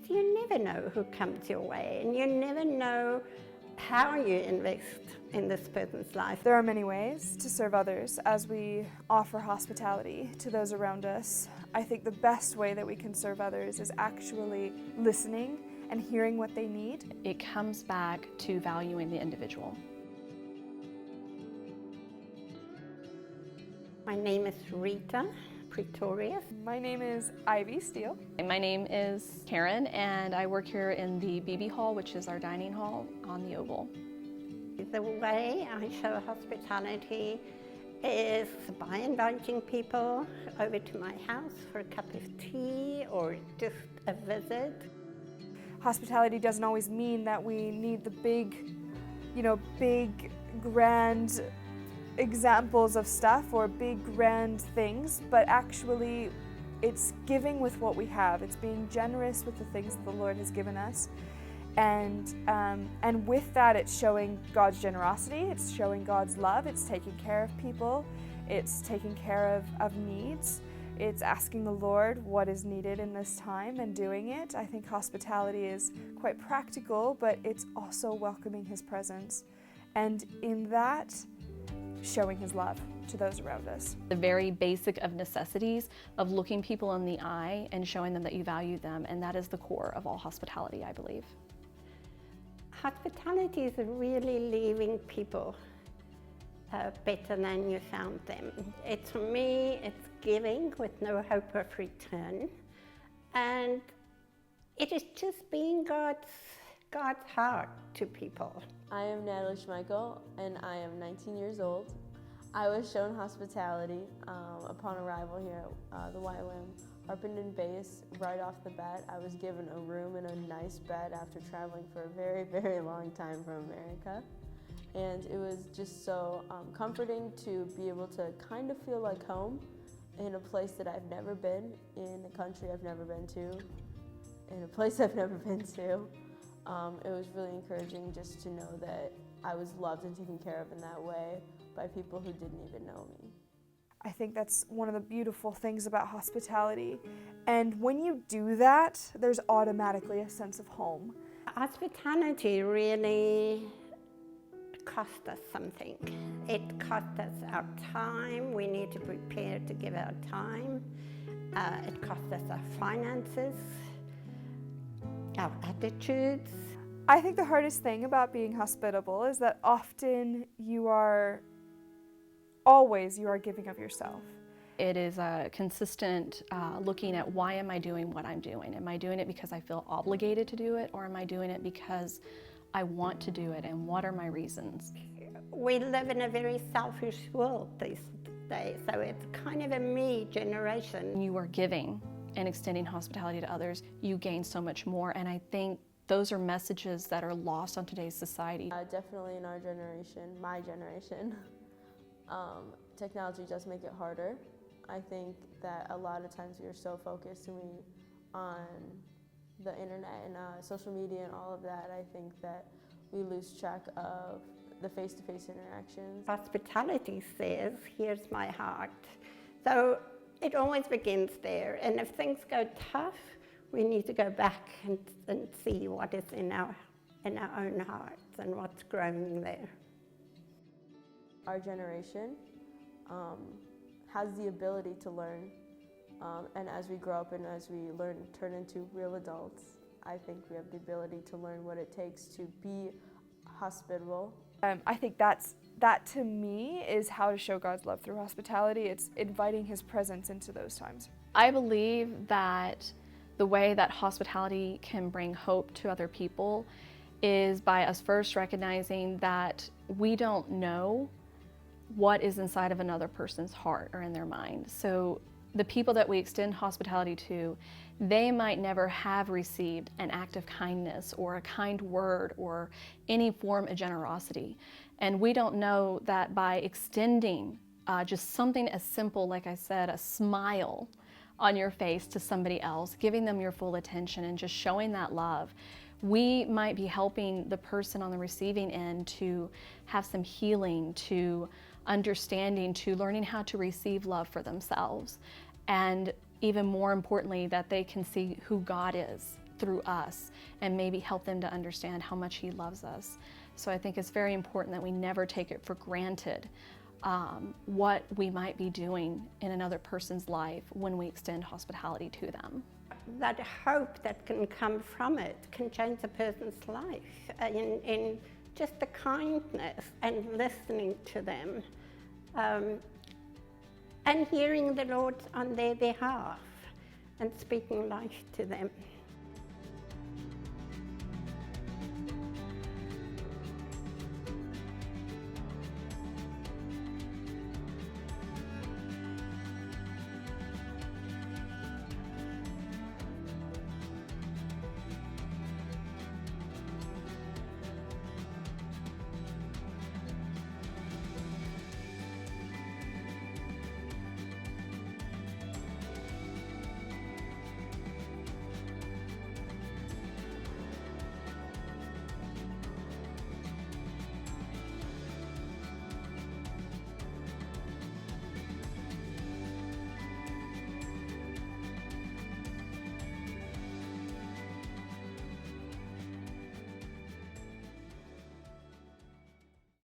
you never know who comes your way, and you never know how you invest in this person's life. There are many ways to serve others as we offer hospitality to those around us. I think the best way that we can serve others is actually listening and hearing what they need. It comes back to valuing the individual. My name is Rita, Pretorius. My name is Ivy Steele. My name is Karen, and I work here in the BB Hall, which is our dining hall on the Oval. The way I show hospitality is by inviting people over to my house for a cup of tea or just a visit. Hospitality doesn't always mean that we need the big, big, grand examples of stuff or big, grand things, but actually it's giving with what we have. It's being generous with the things that the Lord has given us. And with that, it's showing God's generosity, it's showing God's love, it's taking care of people, it's taking care of needs. It's asking the Lord what is needed in this time and doing it. I think hospitality is quite practical, but it's also welcoming His presence. And in that, showing His love to those around us. The very basic of necessities of looking people in the eye and showing them that you value them, and that is the core of all hospitality, I believe. Hospitality is really leaving people better than you found them. For me, it's giving with no hope of return. And it is just being God's heart to people. I am Natalie Schmeichel, and I am 19 years old. I was shown hospitality upon arrival here at the YWAM Harpenden base. Right off the bat, I was given a room and a nice bed after traveling for a very, very long time from America. And it was just so comforting to be able to kind of feel like home in a place that I've never been, in a country I've never been to, in a place I've never been to. It was really encouraging just to know that I was loved and taken care of in that way by people who didn't even know me. I think that's one of the beautiful things about hospitality. And when you do that, there's automatically a sense of home. Hospitality really cost us something. It cost us our time. We need to prepare to give our time. It cost us our finances, our attitudes. I think the hardest thing about being hospitable is that often you are giving of yourself. It is a consistent looking at why am I doing what I'm doing? Am I doing it because I feel obligated to do it, or am I doing it because I want to do it, and what are my reasons? We live in a very selfish world these days, so it's kind of a me generation. When you are giving and extending hospitality to others, you gain so much more, and I think those are messages that are lost on today's society. Definitely in our generation, my generation, technology does make it harder. I think that a lot of times we are so focused on the internet and social media and all of that. I think that we lose track of the face-to-face interactions. Hospitality says, here's my heart. So it always begins there. And if things go tough, we need to go back and see what is in our own hearts and what's growing there. Our generation has the ability to learn, and as we grow up and as we learn, turn into real adults, I think we have the ability to learn what it takes to be hospitable. I think that to me is how to show God's love through hospitality. It's inviting His presence into those times. I believe that the way that hospitality can bring hope to other people is by us first recognizing that we don't know what is inside of another person's heart or in their mind. So the people that we extend hospitality to, they might never have received an act of kindness or a kind word or any form of generosity. And we don't know that by extending just something as simple, like I said, a smile on your face to somebody else, giving them your full attention and just showing that love, we might be helping the person on the receiving end to have some healing, to understanding, to learning how to receive love for themselves. And even more importantly, that they can see who God is through us and maybe help them to understand how much He loves us. So I think it's very important that we never take it for granted what we might be doing in another person's life when we extend hospitality to them. That hope that can come from it can change a person's life in just the kindness and listening to them and hearing the Lord on their behalf and speaking life to them.